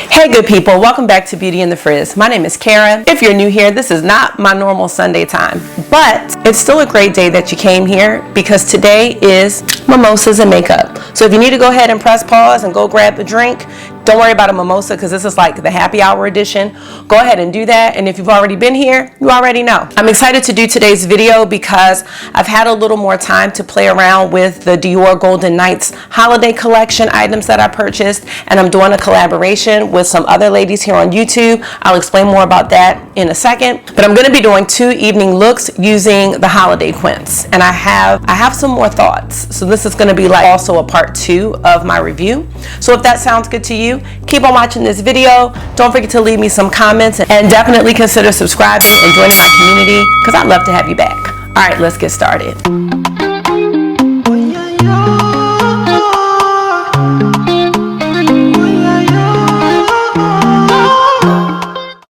Hey good people, welcome back to Beauty in the Frizz. My name is Kara. If you're new here, this is not my normal Sunday time, but it's still a great day that you came here because today is mimosas and makeup. So if you need to go ahead and press pause and go grab a drink, don't worry about a mimosa because this is like the happy hour edition. Go ahead and do that, and if you've already been here, you already know. I'm excited to do today's video because I've had a little more time to play around with the Dior Golden Nights holiday collection items that I purchased, and I'm doing a collaboration with some other ladies here on YouTube. I'll explain more about that in a second, but I'm going to be doing 2 evening looks using the holiday quints, and I have some more thoughts. So this is going to be like also a part 2 of my review. So if that sounds good to you, keep on watching this video. Don't forget to leave me some comments and definitely consider subscribing and joining my community because I'd love to have you back. All right, let's get started.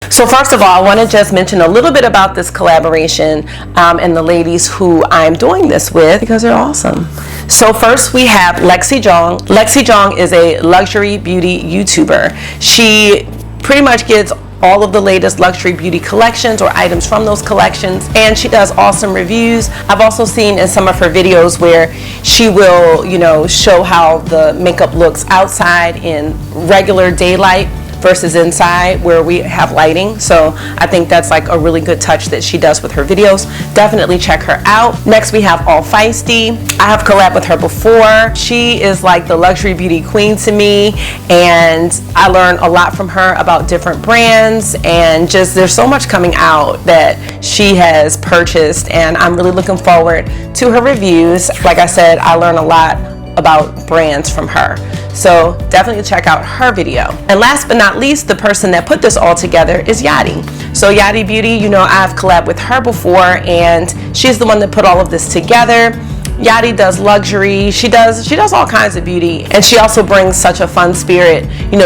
So first of all, I want to just mention a little bit about this collaboration and the ladies who I'm doing this with because they're awesome. So first we have Lexi Jong. Lexi Jong is a luxury beauty YouTuber. She pretty much gets all of the latest luxury beauty collections or items from those collections, and she does awesome reviews. I've also seen in some of her videos where she will, show how the makeup looks outside in regular daylight versus inside where we have lighting. So I think that's like a really good touch that she does with her videos. Definitely check her out. Next we have Allfeisty. I have collabed with her before. She is like the luxury beauty queen to me, and I learn a lot from her about different brands, and just there's so much coming out that she has purchased, and I'm really looking forward to her reviews. Like I said, I learn a lot about brands from her, so definitely check out her video. And last but not least, the person that put this all together is Yadi. So Yadi Beauty, I've collabed with her before, and she's the one that put all of this together. Yadi does luxury, she does all kinds of beauty, and she also brings such a fun spirit,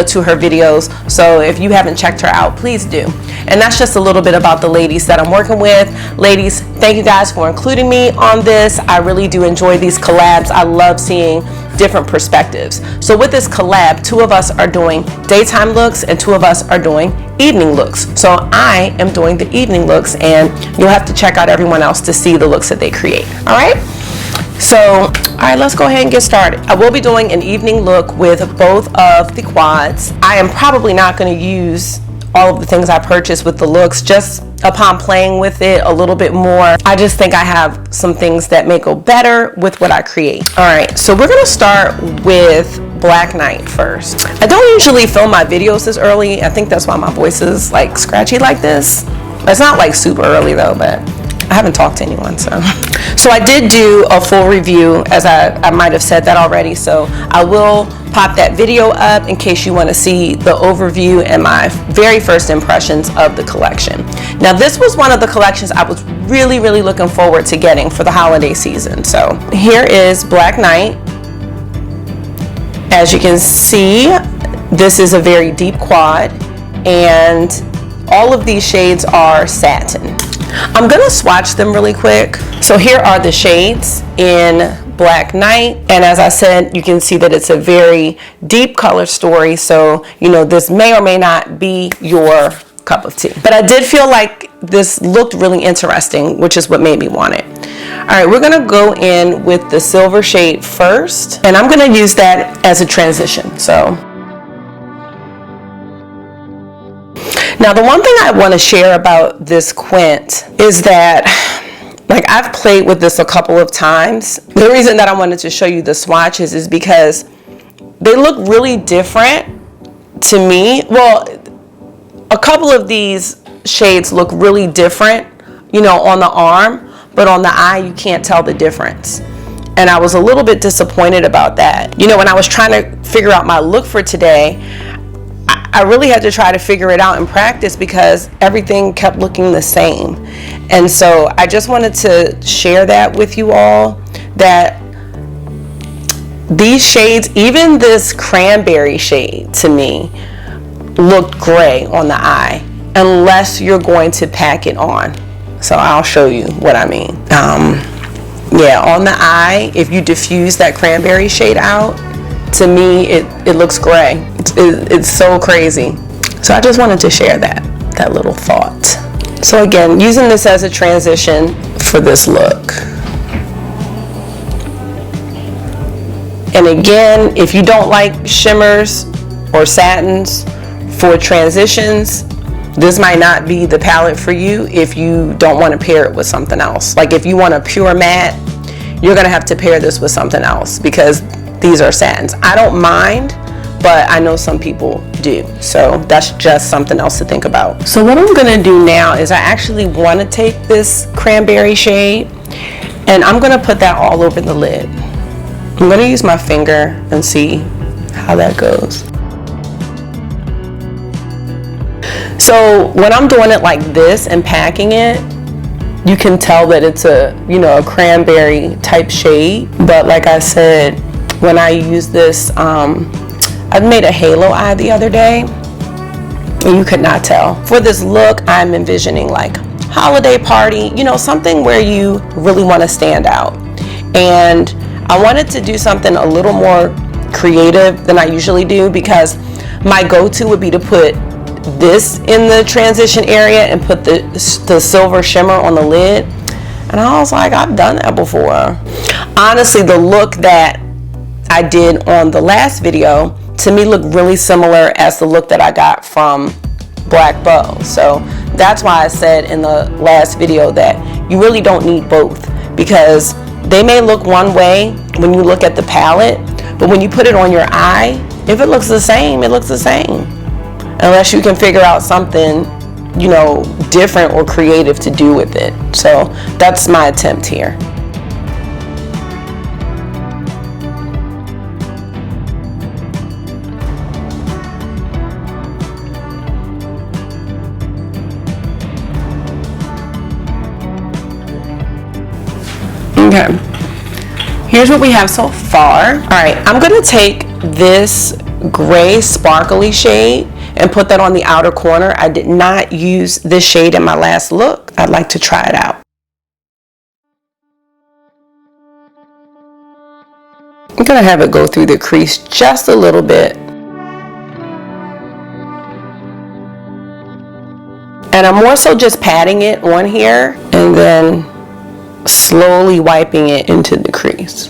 to her videos. So if you haven't checked her out, please do. And that's just a little bit about the ladies that I'm working with. Ladies, thank you guys for including me on this. I really do enjoy these collabs. I love seeing different perspectives. So with this collab, 2 of us are doing daytime looks and 2 of us are doing evening looks. So I am doing the evening looks, and you'll have to check out everyone else to see the looks that they create. All right? So, all right, let's go ahead and get started. I will be doing an evening look with both of the quads. I am probably not going to use all of the things I purchased with the looks. Just upon playing with it a little bit more, I just think I have some things that may go better with what I create. All right, so we're going to start with Black Night first. I don't usually film my videos this early. I think that's why my voice is like scratchy like this. It's not like super early though, but I haven't talked to anyone, so I did do a full review, as I might have said that already, so I will pop that video up in case you want to see the overview and my very first impressions of the collection. Now this was one of the collections I was really looking forward to getting for the holiday season. So here is Black Night. As you can see, this is a very deep quad, and all of these shades are satin. I'm gonna swatch them really quick. So here are the shades in Black Night, and as I said, you can see that it's a very deep color story, so this may or may not be your cup of tea, but I did feel like this looked really interesting, which is what made me want it. All right, we're gonna go in with the silver shade first, and I'm gonna use that as a transition. So now, the one thing I want to share about this quint is that, I've played with this a couple of times. The reason that I wanted to show you the swatches is because they look really different to me. Well, a couple of these shades look really different, on the arm, but on the eye, you can't tell the difference. And I was a little bit disappointed about that. When I was trying to figure out my look for today, I really had to try to figure it out in practice because everything kept looking the same. And so I just wanted to share that with you all, that these shades, even this cranberry shade to me, looked gray on the eye unless you're going to pack it on. So I'll show you what I mean. Yeah, on the eye, if you diffuse that cranberry shade out, to me, it looks gray. It's so crazy. So I just wanted to share that little thought. So again, using this as a transition for this look. And again, if you don't like shimmers or satins for transitions, this might not be the palette for you if you don't want to pair it with something else. Like if you want a pure matte, you're going to have to pair this with something else because these are satins. I don't mind, but I know some people do. So that's just something else to think about. So what I'm going to do now is I actually want to take this cranberry shade and I'm going to put that all over the lid. I'm going to use my finger and see how that goes. So when I'm doing it like this and packing it, you can tell that it's a cranberry type shade. But like I said, when I use this, I made a halo eye the other day and you could not tell. For this look, I'm envisioning like holiday party, something where you really want to stand out. And I wanted to do something a little more creative than I usually do because my go-to would be to put this in the transition area and put the silver shimmer on the lid. And I was like, I've done that before. Honestly, the look that I did on the last video to me looked really similar as the look that I got from Black Bow. So that's why I said in the last video that you really don't need both because they may look one way when you look at the palette, but when you put it on your eye, if it looks the same, it looks the same. Unless you can figure out something, different or creative to do with it. So that's my attempt here. Okay, here's what we have so far. All right, I'm gonna take this gray sparkly shade and put that on the outer corner. I did not use this shade in my last look. I'd like to try it out. I'm gonna have it go through the crease just a little bit. And I'm more so just patting it on here and then slowly wiping it into the crease.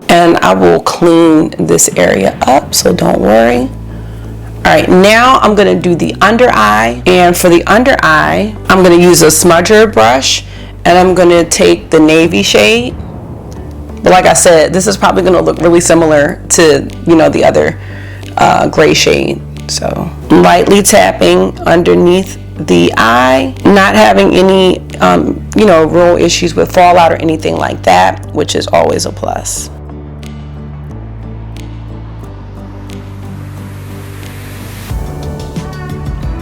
And I will clean this area up, so don't worry. All right, now I'm gonna do the under eye. And for the under eye, I'm gonna use a smudger brush and I'm gonna take the navy shade. But like I said, this is probably gonna look really similar to, the other gray shade. So lightly tapping underneath the eye, not having any, real issues with fallout or anything like that, which is always a plus.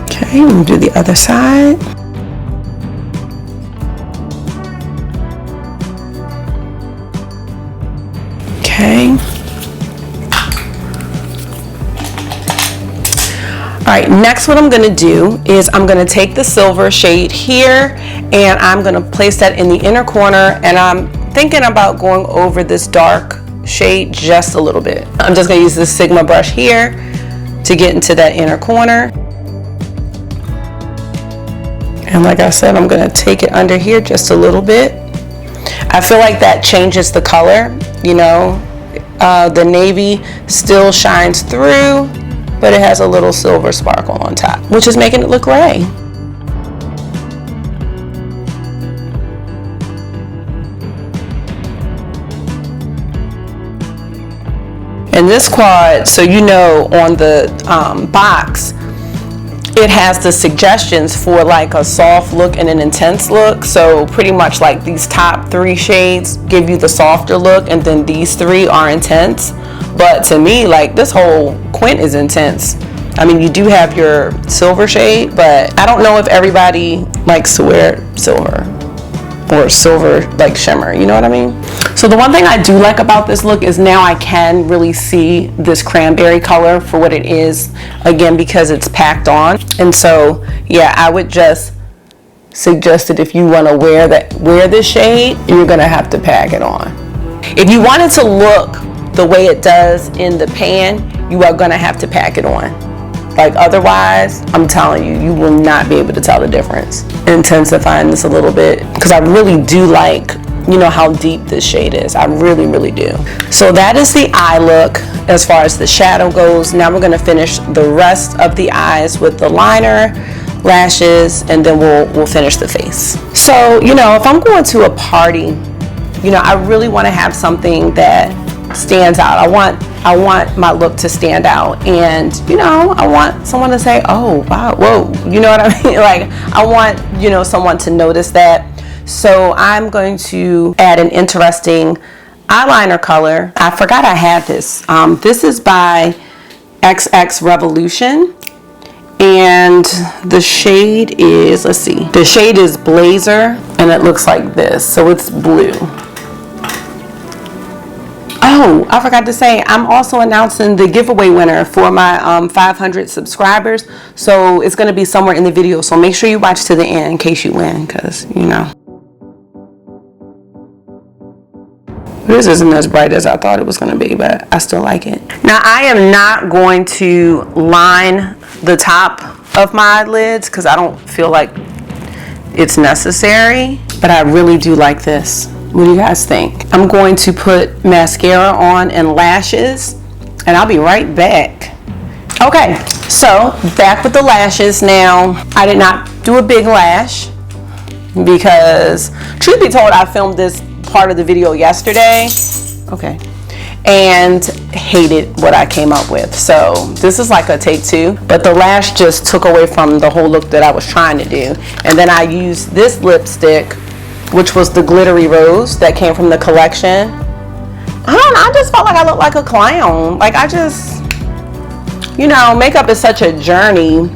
Okay, we'll do the other side. Okay. All right, next what I'm gonna do is I'm gonna take the silver shade here and I'm gonna place that in the inner corner, and I'm thinking about going over this dark shade just a little bit. I'm just gonna use this Sigma brush here to get into that inner corner. And like I said, I'm gonna take it under here just a little bit. I feel like that changes the color, the navy still shines through, but it has a little silver sparkle on top, which is making it look gray. And this quad, so on the box, it has the suggestions for like a soft look and an intense look. So pretty much like these top 3 shades give you the softer look and then these 3 are intense. But to me, like this whole quint is intense. I mean, you do have your silver shade, but I don't know if everybody likes to wear silver. or silver like shimmer, you know what I mean? So the one thing I do like about this look is now I can really see this cranberry color for what it is, again, because it's packed on. And so yeah, I would just suggest that if you want to wear this shade, you're gonna have to pack it on. If you want it to look the way it does in the pan, you are gonna have to pack it on. Like otherwise, I'm telling you, you will not be able to tell the difference. Intensifying this a little bit, because I really do like, you know, how deep this shade is. I really, really do. So that is the eye look as far as the shadow goes. Now we're gonna finish the rest of the eyes with the liner, lashes, and then we'll finish the face. So, you know, if I'm going to a party, you know, I really wanna have something that stands out. I want my look to stand out, and you know, I want someone to say, oh wow, whoa, you know what I mean? Like, I want, you know, someone to notice that. So I'm going to add an interesting eyeliner color. I forgot I had this. This is by XX Revolution, and the shade is, let's see, the shade is Blazer, and it looks like this, so it's blue. Oh, I forgot to say, I'm also announcing the giveaway winner for my 500 subscribers. So it's going to be somewhere in the video. So make sure you watch to the end in case you win, because, you know, this isn't as bright as I thought it was going to be, but I still like it. Now, I am not going to line the top of my eyelids because I don't feel like it's necessary, but I really do like this. What do you guys think? I'm going to put mascara on and lashes, and I'll be right back. Okay, so back with the lashes now. I did not do a big lash because, truth be told, I filmed this part of the video yesterday. Okay. And hated what I came up with. So this is like a take two, but the lash just took away from the whole look that I was trying to do. And then I used this lipstick, which was the glittery rose that came from the collection. I just felt like I looked like a clown. Like, I just, you know, makeup is such a journey,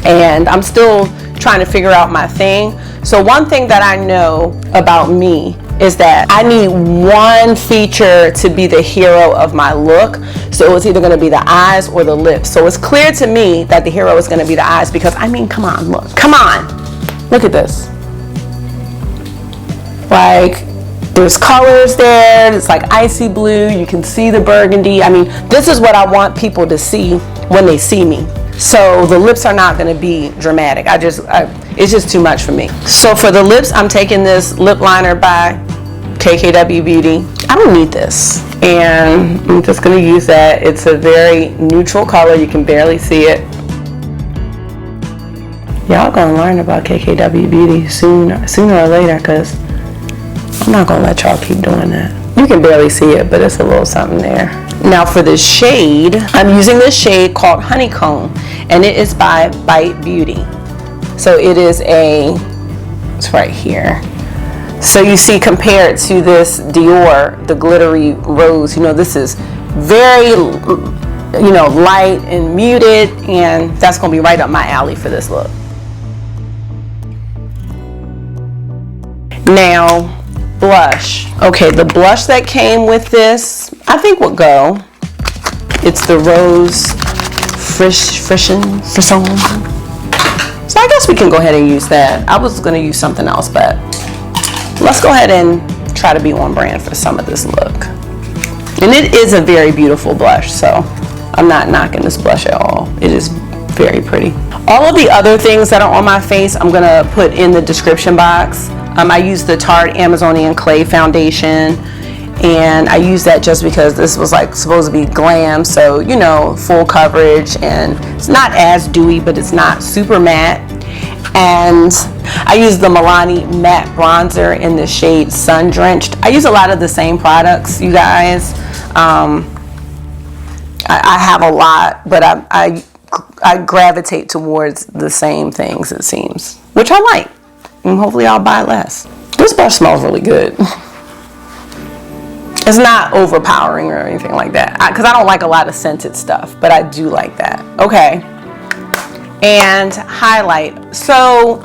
and I'm still trying to figure out my thing. So one thing that I know about me is that I need one feature to be the hero of my look. So it's either gonna be the eyes or the lips. So it's clear to me that the hero is gonna be the eyes, because I mean, come on, look, come on, look at this. Like, there's colors there, it's like icy blue, you can see the burgundy. I mean, this is what I want people to see when they see me. So the lips are not gonna be dramatic. It's just too much for me. So for the lips, I'm taking this lip liner by KKW Beauty. I don't need this, and I'm just gonna use that. It's a very neutral color, you can barely see it. Y'all gonna learn about KKW Beauty sooner or later, because I'm not gonna let y'all keep doing that. You can barely see it, but it's a little something there. Now for the shade, I'm using this shade called Honeycomb, and it is by Bite Beauty. So it's right here. So you see, compared to this Dior, the glittery rose, you know, this is very, you know, light and muted, and that's gonna be right up my alley for this look. Now, blush. Okay, the blush that came with this, I think would go. It's the Rose Frisson. So I guess we can go ahead and use that. I was gonna use something else, but let's go ahead and try to be on brand for some of this look. And it is a very beautiful blush, so I'm not knocking this blush at all. It is very pretty. All of the other things that are on my face, I'm gonna put in the description box. I use the Tarte Amazonian Clay Foundation, and I use that just because this was like supposed to be glam, so you know, full coverage, and it's not as dewy, but it's not super matte. And I use the Milani matte bronzer in the shade Sun Drenched. I use a lot of the same products, you guys. I have a lot, but I gravitate towards the same things, it seems, which I like. And hopefully I'll buy less. This brush smells really good. It's not overpowering or anything like that, because I don't like a lot of scented stuff, but I do like that. Okay, and highlight. So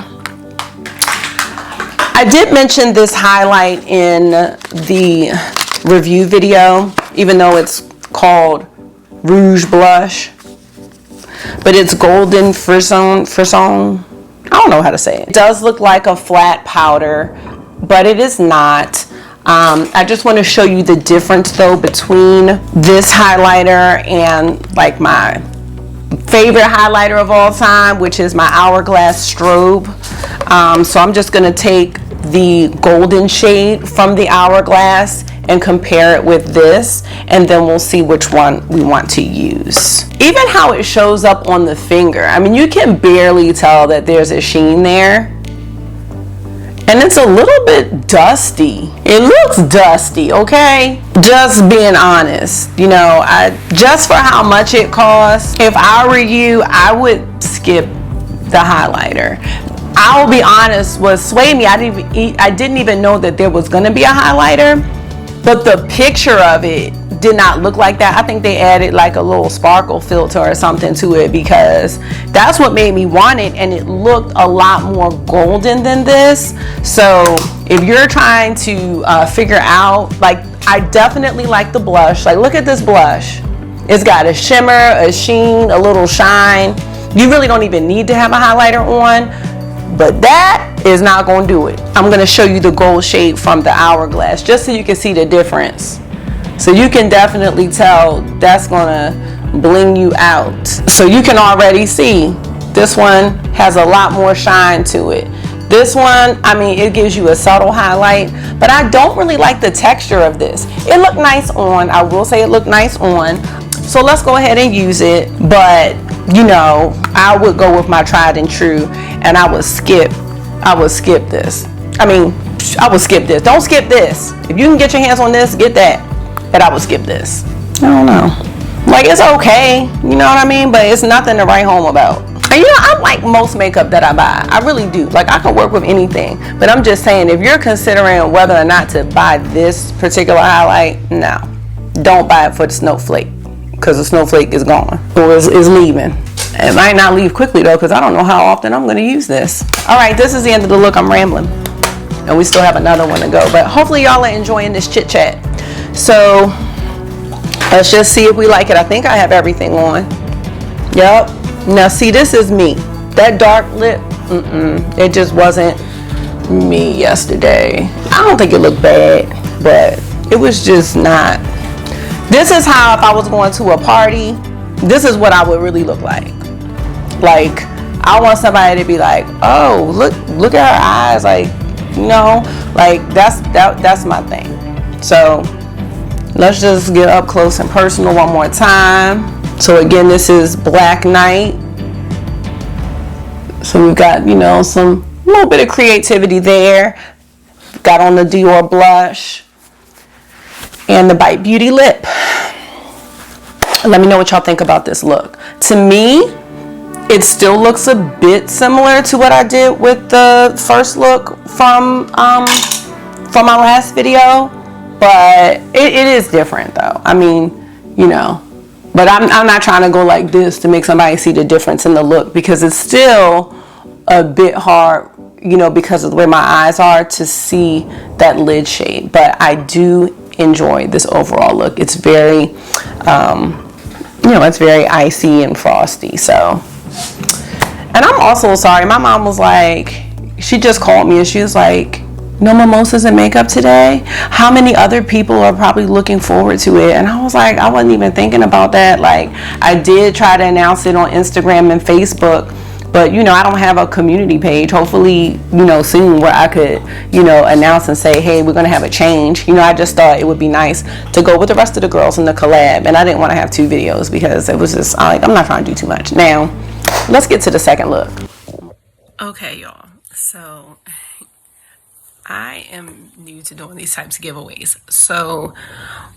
I did mention this highlight in the review video, even though it's called Rouge Blush, but it's Golden Frisson. I don't know how to say it. It does look like a flat powder, but it is not. I just want to show you the difference though between this highlighter and like my favorite highlighter of all time, which is my Hourglass Strobe. So I'm just going to take the golden shade from the Hourglass and compare it with this, and then we'll see which one we want to use. Even how it shows up on the finger, I mean, you can barely tell that there's a sheen there, and it's a little bit dusty. It looks dusty, okay? Just being honest, you know, just for how much it costs, if I were you, I would skip the highlighter. I will be honest, what swayed me, I didn't even know that there was gonna be a highlighter, but the picture of it did not look like that. I think they added like a little sparkle filter or something to it, because that's what made me want it, and it looked a lot more golden than this. So if you're trying to figure out, like, I definitely like the blush. Like, look at this blush. It's got a shimmer, a sheen, a little shine. You really don't even need to have a highlighter on, but that is not going to do it. I'm going to show you the gold shade from the Hourglass just so you can see the difference. So you can definitely tell that's going to bling you out. So you can already see this one has a lot more shine to it. This one, I mean, it gives you a subtle highlight, but I don't really like the texture of this. It looked nice on, I will say it looked nice on. So let's go ahead and use it, but you know, I would go with my tried and true, and I would skip this. I mean, I would skip this. Don't skip this. If you can get your hands on this, get that. But I would skip this. I don't know. Like, it's okay, you know what I mean? But it's nothing to write home about. And you know, I like most makeup that I buy. I really do. Like, I can work with anything. But I'm just saying, if you're considering whether or not to buy this particular highlight, no. Don't buy it for the snowflake, because the snowflake is gone, or is leaving. It might not leave quickly though, because I don't know how often I'm going to use this. All right, this is the end of the look. I'm rambling, and we still have another one to go, but hopefully y'all are enjoying this chit chat. So let's just see if we like it. I think I have everything on. Yep. Now see, this is me. That dark lip, it just wasn't me yesterday. I don't think it looked bad, but it was just not. This is how, if I was going to a party, this is what I would really look like. Like, I want somebody to be like, oh, look at her eyes, like, you know, like that's my thing. So let's just get up close and personal one more time. So again, this is Black Night. So we've got, you know, some little bit of creativity there. Got on the Dior blush and the Bite Beauty lip. Let me know what y'all think about this look. To me, it still looks a bit similar to what I did with the first look from my last video, but it is different though. I mean, you know, but I'm not trying to go like this to make somebody see the difference in the look, because it's still a bit hard, you know, because of the way my eyes are, to see that lid shade. But I do enjoy this overall look. It's very, you know, it's very icy and frosty. So, and I'm also sorry, my mom was like, she just called me and she was like, no mimosas and makeup today? How many other people are probably looking forward to it? And I was like, I wasn't even thinking about that. Like, I did try to announce it on Instagram and Facebook, but you know, I don't have a community page. Hopefully, you know, soon, where I could, you know, announce and say, hey, we're gonna have a change. You know, I just thought it would be nice to go with the rest of the girls in the collab, and I didn't want to have 2 videos because it was just like, I'm not trying to do too much. Now let's get to the second look. Okay, y'all, so I am new to doing these types of giveaways. So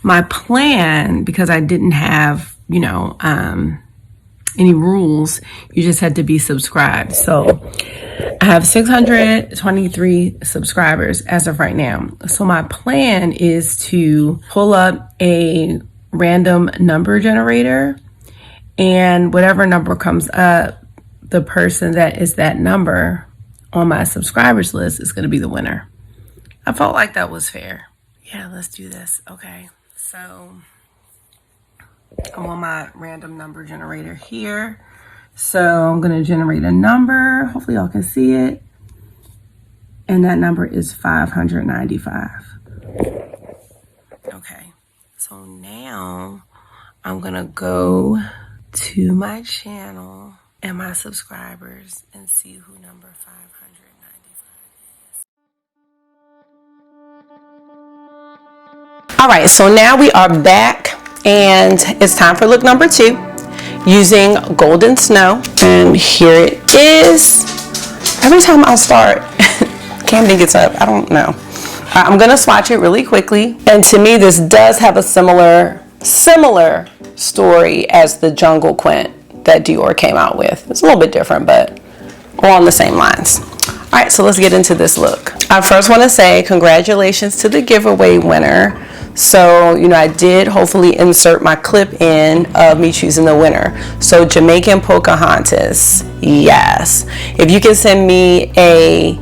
my plan, because I didn't have, you know, any rules, you just had to be subscribed. So I have 623 subscribers as of right now. So my plan is to pull up a random number generator, and whatever number comes up, the person that is that number on my subscribers list is going to be the winner. I felt like that was fair. Yeah, let's do this. Okay, so I'm on my random number generator here. So I'm going to generate a number. Hopefully y'all can see it. And that number is 595. Okay, so now I'm going to go to my channel and my subscribers and see who number 595 is. All right, so now we are back and it's time for look number 2 using Golden Snow. And here it is. Every time I start, Camden gets up. I don't know. I'm going to swatch it really quickly. And to me, this does have a similar story as the Jungle Quint that Dior came out with. It's a little bit different, but along the same lines. All right, so let's get into this look. I first want to say congratulations to the giveaway winner. So, you know, I did hopefully insert my clip in of me choosing the winner. So Jamaican Pocahontas, yes. If you can send me a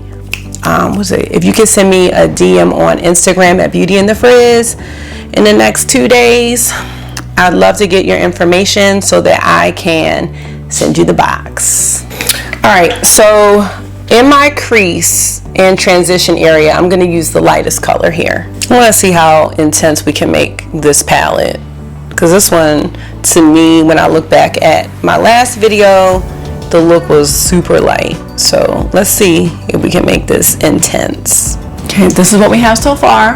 if you can send me a DM on Instagram at Beauty in the Frizz in the next 2 days, I'd love to get your information so that I can send you the box. All right, so in my crease and transition area, I'm going to use the lightest color here. I want to see how intense we can make this palette, because this one, to me, when I look back at my last video, the look was super light. So let's see if we can make this intense. Okay, this is what we have so far.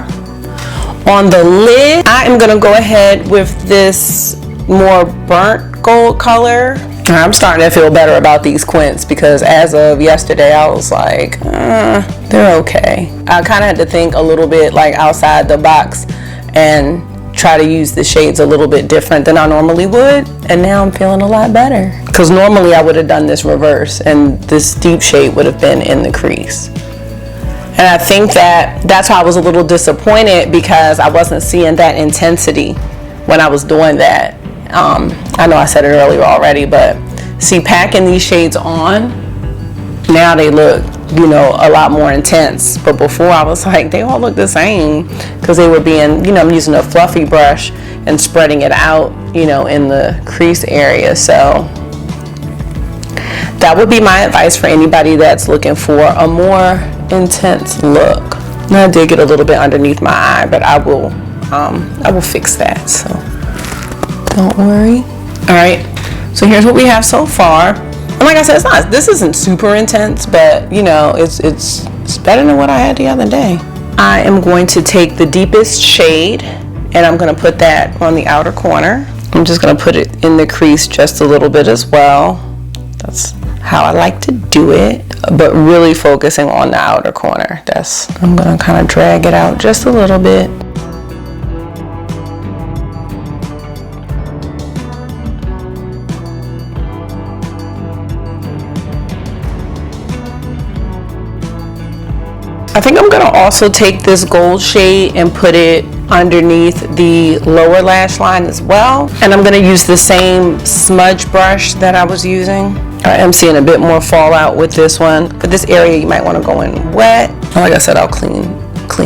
On the lid, I am going to go ahead with this more burnt gold color. I'm starting to feel better about these quints because as of yesterday, I was like, they're okay. I kind of had to think a little bit like outside the box and try to use the shades a little bit different than I normally would. And now I'm feeling a lot better. Because normally I would have done this reverse and this deep shade would have been in the crease. And I think that's why I was a little disappointed, because I wasn't seeing that intensity when I was doing that. I know I said it earlier already, but see, packing these shades on, now they look, you know, a lot more intense. But before I was like, they all look the same, because they were being, you know, I'm using a fluffy brush and spreading it out, you know, in the crease area. So that would be my advice for anybody that's looking for a more intense look. Now, I did get a little bit underneath my eye, but I will fix that, so don't worry. All right, so here's what we have so far. And like I said, this isn't super intense, but you know, it's better than what I had the other day. I am going to take the deepest shade and I'm going to put that on the outer corner. I'm just going to put it in the crease just a little bit as well. That's how I like to do it, but really focusing on the outer corner. I'm going to kind of drag it out just a little bit. I think I'm going to also take this gold shade and put it underneath the lower lash line as well. And I'm going to use the same smudge brush that I was using. I am seeing a bit more fallout with this one. For this area, you might want to go in wet. Like I said, I'll clean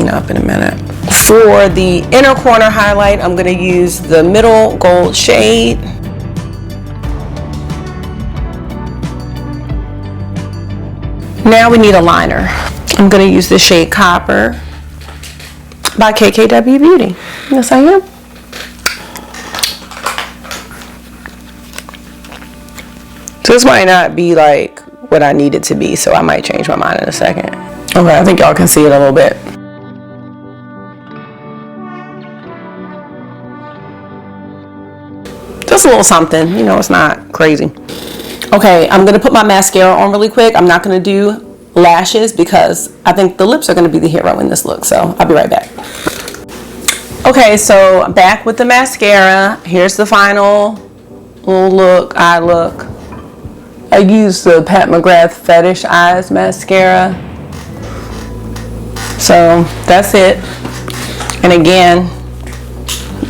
up in a minute. For the inner corner highlight, I'm going to use the middle gold shade. Now we need a liner. I'm going to use the shade Copper by KKW Beauty. Yes, I am. So this might not be like what I need it to be, so I might change my mind in a second. Okay, I think y'all can see it a little bit. Just a little something, you know, it's not crazy. Okay, I'm going to put my mascara on really quick. I'm not going to do lashes because I think the lips are going to be the hero in this look, so I'll be right back. Okay, so back with the mascara. Here's the final little eye look. I used the Pat McGrath Fetish Eyes mascara, so that's it. And again,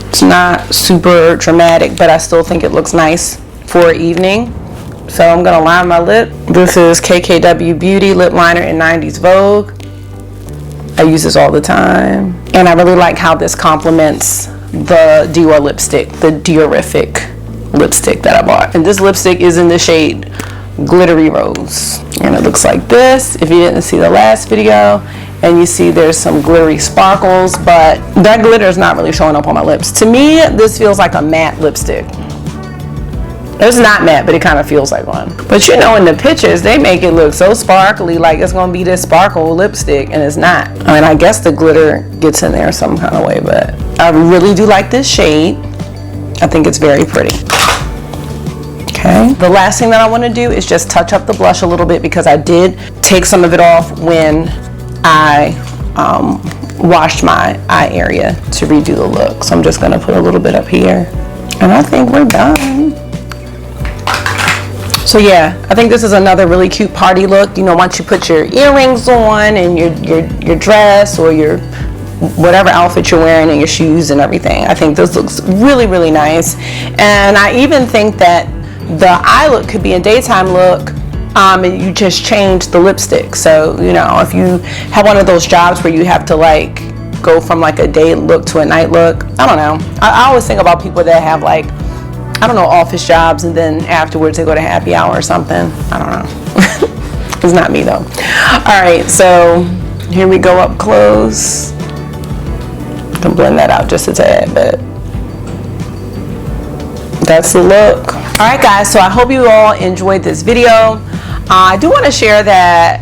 it's not super dramatic, but I still think it looks nice for evening. So I'm gonna line my lip. This is KKW Beauty Lip Liner in 90s Vogue. I use this all the time. And I really like how this complements the Dior lipstick, the Diorific lipstick that I bought. And this lipstick is in the shade Glittery Rose. And it looks like this. If you didn't see the last video, and you see there's some glittery sparkles, but that glitter is not really showing up on my lips. To me, this feels like a matte lipstick. It's not matte, but it kind of feels like one. But you know, in the pictures, they make it look so sparkly, like it's gonna be this sparkle lipstick, and it's not. I mean, I guess the glitter gets in there some kind of way, but I really do like this shade. I think it's very pretty. Okay. The last thing that I want to do is just touch up the blush a little bit, because I did take some of it off when I washed my eye area to redo the look. So I'm just gonna put a little bit up here, and I think we're done. So yeah, I think this is another really cute party look. You know, once you put your earrings on and your dress or your whatever outfit you're wearing and your shoes and everything, I think this looks really, really nice. And I even think that the eye look could be a daytime look, and you just change the lipstick. So, you know, if you have one of those jobs where you have to like go from like a day look to a night look, I don't know. I always think about people that have like, I don't know, office jobs, and then afterwards they go to happy hour or something. I don't know. It's not me though. All right, so here we go up close. I can blend that out just a tad, but that's the look. All right guys, so I hope you all enjoyed this video. I do want to share that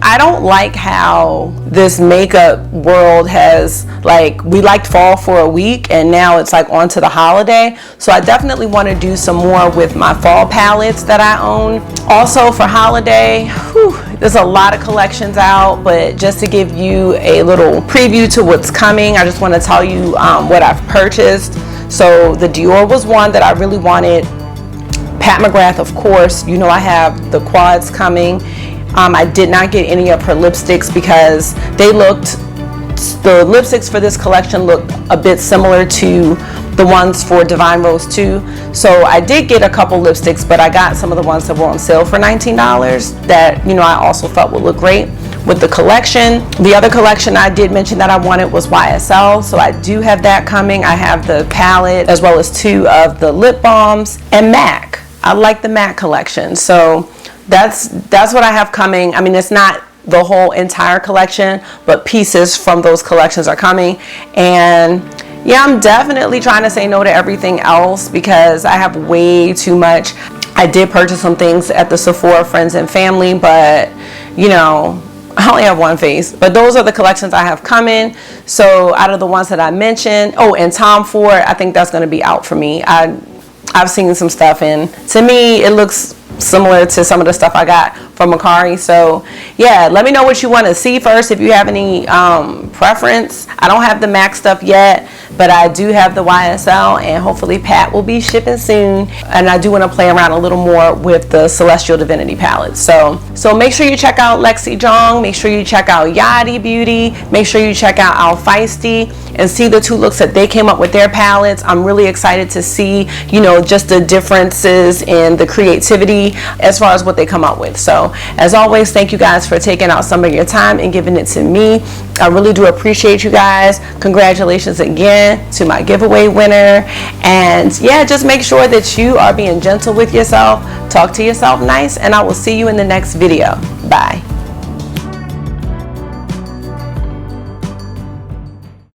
I don't like how this makeup world has, like, we liked fall for a week and now it's like on to the holiday. So I definitely want to do some more with my fall palettes that I own. Also for holiday, there's a lot of collections out, but just to give you a little preview to what's coming, I just want to tell you what I've purchased. So the Dior was one that I really wanted. Pat McGrath, of course, you know, I have the quads coming. I did not get any of her lipsticks because they looked, the lipsticks for this collection looked a bit similar to the ones for Divine Rose 2. So I did get a couple lipsticks, but I got some of the ones that were on sale for $19 that, you know, I also felt would look great with the collection. The other collection I did mention that I wanted was YSL, so I do have that coming. I have the palette as well as 2 of the lip balms, and MAC. I like the MAC collection, so that's what I have coming. I mean, it's not the whole entire collection, but pieces from those collections are coming. And yeah, I'm definitely trying to say no to everything else because I have way too much. I did purchase some things at the Sephora Friends and Family, but you know, I only have one face. But those are the collections I have coming. So out of the ones that I mentioned, oh, and Tom Ford, I think that's going to be out for me. I've seen some stuff, and to me it looks similar to some of the stuff I got from Macari. So yeah, let me know what you want to see first, if you have any preference. I don't have the MAC stuff yet, but I do have the YSL, and hopefully Pat will be shipping soon. And I do want to play around a little more with the Celestial Divinity palette. So make sure you check out Lexi Jong, make sure you check out Yadi Beauty, make sure you check out Allfeisty and see the 2 looks that they came up with their palettes. I'm really excited to see, you know, just the differences in the creativity as far as what they come up with. So as always, thank you guys for taking out some of your time and giving it to me. I really do appreciate you guys. Congratulations again to my giveaway winner. And yeah, just make sure that you are being gentle with yourself. Talk to yourself nice, and I will see you in the next video. Bye.